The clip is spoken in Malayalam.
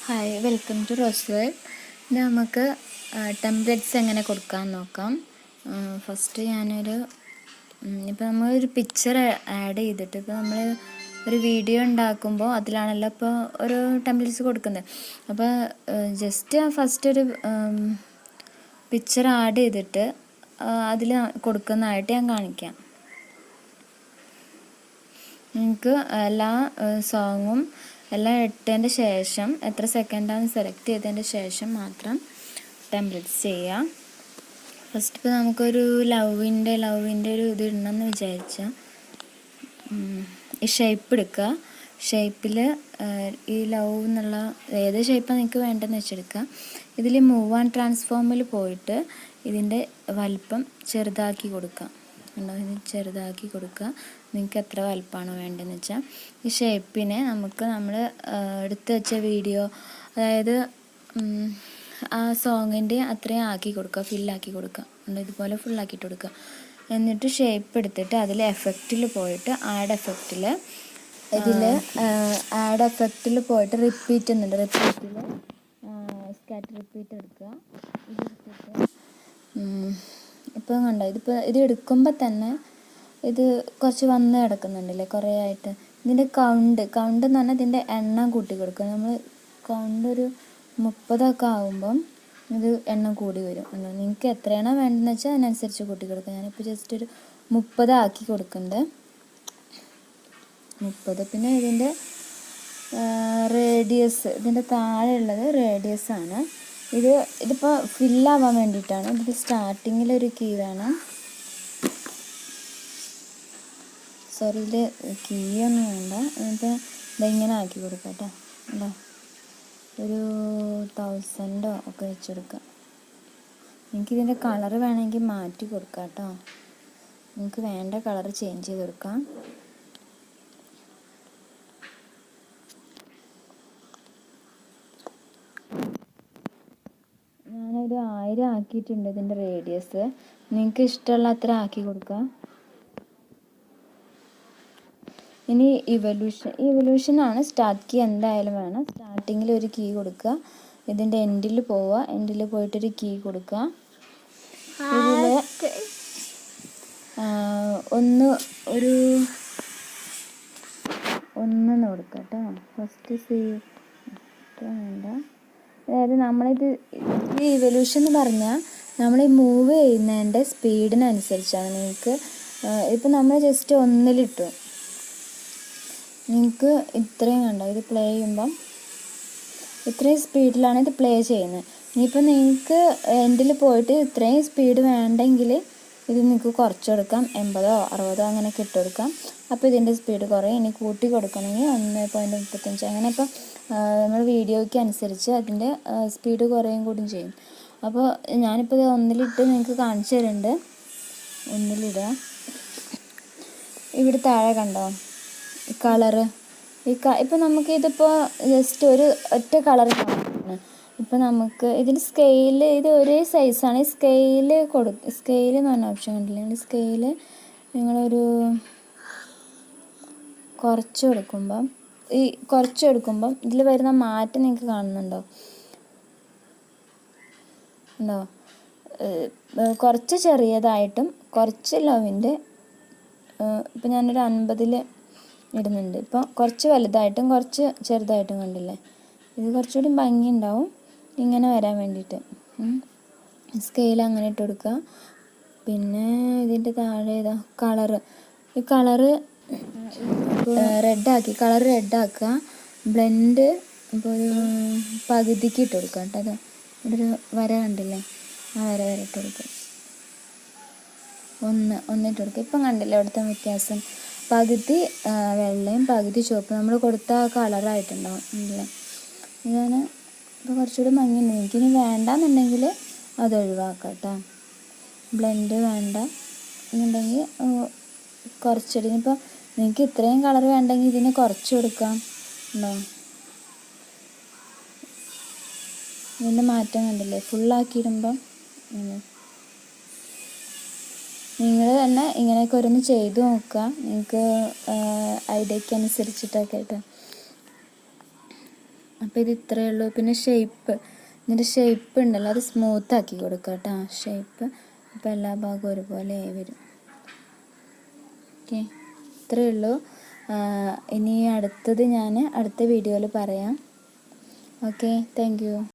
Hi, welcome to Rose World. ഇത് നമുക്ക് ടെംപ്ലേറ്റ്സ് എങ്ങനെ കൊടുക്കാൻ നോക്കാം. ഫസ്റ്റ് ഇപ്പോൾ നമ്മളൊരു പിക്ചർ ആഡ് ചെയ്തിട്ട് ഇപ്പോൾ നമ്മൾ ഒരു വീഡിയോ ഉണ്ടാക്കുമ്പോൾ അതിലാണല്ലോ ഇപ്പോൾ ഒരു ടെംപ്ലേറ്റ്സ് കൊടുക്കുന്നത്. അപ്പോൾ ജസ്റ്റ് ഫസ്റ്റ് ഒരു പിക്ചർ ആഡ് ചെയ്തിട്ട് അതിൽ കൊടുക്കുന്നതായിട്ട് ഞാൻ കാണിക്കാം. നിങ്ങൾക്ക് എല്ലാ സോങ്ങും എല്ലാം ഇട്ടതിൻ്റെ ശേഷം എത്ര സെക്കൻഡാണെന്ന് സെലക്ട് ചെയ്തതിൻ്റെ ശേഷം മാത്രം ടെംപ്ലേറ്റ്സ് ചെയ്യുക. ഫസ്റ്റ് ഇപ്പോൾ നമുക്കൊരു ലവിൻ്റെ ഒരു ഇത് ഇടണമെന്ന് വിചാരിച്ചാൽ ഈ ഷേപ്പ് എടുക്കുക. ഷേപ്പിൽ ഈ ലവ് എന്നുള്ള ഏത് ഷേപ്പാണ് നിങ്ങൾക്ക് വേണ്ടതെന്ന് വെച്ചെടുക്കുക. ഇതിൽ മൂവ് ആൻഡ് ട്രാൻസ്ഫോമിൽ പോയിട്ട് ഇതിൻ്റെ വലിപ്പം ചെറുതാക്കി കൊടുക്കുക. ഇത് ചെറുതാക്കി കൊടുക്കുക. നിങ്ങൾക്ക് എത്ര വലുപ്പമാണോ വേണ്ടതെന്ന് വെച്ചാൽ ഈ ഷേപ്പിനെ നമ്മൾ എടുത്ത് വെച്ച വീഡിയോ, അതായത് ആ സോങ്ങിൻ്റെ അത്രയും ആക്കി കൊടുക്കുക, ഫില്ലാക്കി കൊടുക്കുക. ഇതുപോലെ ഫുള്ളാക്കിയിട്ട് കൊടുക്കുക. എന്നിട്ട് ഷേപ്പ് എടുത്തിട്ട് അതിൽ എഫക്റ്റിൽ പോയിട്ട് ആഡ് എഫക്റ്റിൽ പോയിട്ട് റിപ്പീറ്റ് എന്നുണ്ട്. റിപ്പീറ്റിൽ സ്കാറ്റർ റിപ്പീറ്റ് എടുക്കുക. ഇതെടുത്തിട്ട് ഇപ്പം കണ്ടോ, ഇത് എടുക്കുമ്പോൾ തന്നെ ഇത് കുറച്ച് വന്ന് കിടക്കുന്നുണ്ടല്ലേ കുറേ ആയിട്ട്. ഇതിൻ്റെ കൗണ്ട് എന്ന് പറഞ്ഞാൽ ഇതിൻ്റെ എണ്ണം കൂട്ടി കൊടുക്കുക. നമ്മൾ കൗണ്ട് ഒരു 30 ആകുമ്പം ഇത് എണ്ണം കൂടി വരും. നിങ്ങൾക്ക് എത്രയാണോ വേണ്ടതെന്ന് വെച്ചാൽ അതിനനുസരിച്ച് കൂട്ടി കൊടുക്കുക. ഞാനിപ്പോൾ ജസ്റ്റ് ഒരു 30 ആക്കി കൊടുക്കുന്നുണ്ട്. 30. പിന്നെ ഇതിൻ്റെ റേഡിയസ്, ഇതിൻ്റെ താഴെയുള്ളത് റേഡിയസ് ആണ്. ഇതിപ്പോൾ ഫില്ലാവാൻ വേണ്ടിയിട്ടാണ്. ഇതിൽ സ്റ്റാർട്ടിങ്ങിലൊരു കീ വേണം. സോറി, ഇതിൽ കീ ഒന്നും വേണ്ട. എന്നിട്ട് ഇതിങ്ങനെ ആക്കി കൊടുക്കാം കേട്ടോ. അല്ലോ ഒരു 1000 ഒക്കെ വെച്ചെടുക്കാം. എനിക്കിതിൻ്റെ കളറ് വേണമെങ്കിൽ മാറ്റി കൊടുക്കാം കേട്ടോ. നിങ്ങൾക്ക് വേണ്ട കളറ് ചേഞ്ച് ചെയ്ത് കൊടുക്കാം. ഞാനൊരു 1000 ആക്കിയിട്ടുണ്ട് ഇതിൻ്റെ റേഡിയസ്. നിങ്ങൾക്ക് ഇഷ്ടമുള്ള അത്ര ആക്കി കൊടുക്കാം. ഇനി ഇവല്യൂഷനാണ് സ്റ്റാർട്ട് കീ എന്തായാലും വേണം. സ്റ്റാർട്ടിങ്ങിൽ ഒരു കീ കൊടുക്കുക. ഇതിൻ്റെ എൻഡിൽ പോവുക. എൻഡിൽ പോയിട്ടൊരു കീ കൊടുക്കുക. ഇതിൽ ഒന്നെന്ന് കൊടുക്കുക കേട്ടോ. ഫസ്റ്റ് വേണ്ട. അതായത് നമ്മളിത് ഇവല്യൂഷൻ എന്ന് പറഞ്ഞാൽ നമ്മൾ ഈ മൂവ് ചെയ്യുന്നതിൻ്റെ സ്പീഡിനനുസരിച്ചാണ്. നിങ്ങൾക്ക് ഇപ്പം നമ്മൾ ജസ്റ്റ് 1 നിങ്ങൾക്ക് ഇത്രയും കണ്ടോ, ഇത് പ്ലേ ചെയ്യുമ്പം ഇത്രയും സ്പീഡിലാണ് ഇത് പ്ലേ ചെയ്യുന്നത്. ഇനിയിപ്പോൾ നിങ്ങൾക്ക് എൻഡിൽ പോയിട്ട് ഇത്രയും സ്പീഡ് വേണ്ടെങ്കിൽ ഇത് നിങ്ങൾക്ക് കുറച്ച് കൊടുക്കാം. 80 60 അങ്ങനെയൊക്കെ ഇട്ട് കൊടുക്കാം. അപ്പോൾ ഇതിൻ്റെ സ്പീഡ് കുറയും. ഇനി കൂട്ടി കൊടുക്കണമെങ്കിൽ 1.35 അങ്ങനെ. ഇപ്പോൾ നമ്മൾ വീഡിയോയ്ക്ക് അനുസരിച്ച് അതിൻ്റെ സ്പീഡ് കുറയും കൂടും ചെയ്യും. അപ്പോൾ ഞാനിപ്പോൾ ഇത് 1 നിങ്ങൾക്ക് കാണിച്ചു തരുന്നുണ്ട്. 1 ഇവിടെ താഴെ കണ്ടോ കളറ്. ഇപ്പം നമുക്കിതിപ്പോൾ ജസ്റ്റ് ഒറ്റ കളർ കാണുന്നു. ഇപ്പം നമുക്ക് ഇതിൽ സ്കെയില്, ഇത് ഒരേ സൈസാണ്. സ്കെയില് എന്ന് പറഞ്ഞ ഓപ്ഷൻ കണ്ടില്ലെങ്കിൽ സ്കെയില് നിങ്ങളൊരു കുറച്ച് കൊടുക്കുമ്പം ഇതിൽ വരുന്ന മാറ്റം നിങ്ങൾക്ക് കാണുന്നുണ്ടോ? ഉണ്ടോ? കുറച്ച് ചെറിയതായിട്ടും കുറച്ച് ലവിൻ്റെ ഇപ്പം ഞാനൊരു 50 ഇടുന്നുണ്ട്. ഇപ്പോൾ കുറച്ച് വലുതായിട്ടും കുറച്ച് ചെറുതായിട്ടും കണ്ടില്ലേ. ഇത് കുറച്ചുകൂടി ഭംഗി ഉണ്ടാവും ഇങ്ങനെ വരാൻ വേണ്ടിയിട്ട്. സ്കെയിൽ അങ്ങനെ ഇട്ട് കൊടുക്കുക. പിന്നെ ഇതിൻ്റെ താഴെ കളറ്, ഈ കളറ് റെഡാക്കുക. ബ്ലെൻഡ് ഇപ്പോൾ ഒരു പകുതിക്ക് ഇട്ട് കൊടുക്കുക കേട്ടോ. അത് ഇവിടെ ഒരു വര കണ്ടില്ലേ, ആ വര ഇട്ട് കൊടുക്കുക. ഒന്നിട്ട് കൊടുക്കുക. ഇപ്പം കണ്ടില്ലേ അവിടുത്തെ വ്യത്യാസം. പകുതി വെള്ളയും പകുതി ചുവപ്പ് നമ്മൾ കൊടുത്ത കളറായിട്ടുണ്ടാവും അല്ലേ. ഇതാണ് ഇപ്പോൾ കുറച്ചുകൂടി ഭംഗിയുണ്ട്. എനിക്കിനി വേണ്ടാന്നുണ്ടെങ്കിൽ അത് ഒഴിവാക്കാം കേട്ടോ. ബ്ലെൻഡ് വേണ്ട എന്നുണ്ടെങ്കിൽ കുറച്ചിടും. ഇപ്പോൾ നിങ്ങൾക്ക് ഇത്രയും കളർ വേണ്ടെങ്കിൽ ഇതിന് കുറച്ച് കൊടുക്കാം. ഉണ്ടോ, ഇതിൻ്റെ മാറ്റം കണ്ടില്ലേ. ഫുള്ളാക്കിയിടുമ്പം നിങ്ങൾ തന്നെ ഇങ്ങനെയൊക്കെ ഓരോന്ന് ചെയ്ത് നോക്കുക. നിങ്ങൾക്ക് ഐഡിയയ്ക്ക് അനുസരിച്ചിട്ടൊക്കെ ആയിട്ട്. അപ്പോൾ അപ്പോൾ ഇത് ഇത്രയേ ഉള്ളൂ. പിന്നെ ഇതിൻ്റെ ഷേപ്പ് ഉണ്ടല്ലോ, അത് സ്മൂത്താക്കി കൊടുക്കുക കേട്ടോ, ഷേപ്പ്. അപ്പോൾ എല്ലാ ഭാഗവും ഒരുപോലെ വരും. ഓക്കെ, ഇത്രയേ ഉള്ളൂ. ഇനി അടുത്തത് ഞാൻ അടുത്ത വീഡിയോയിൽ പറയാം. Okay, thank you.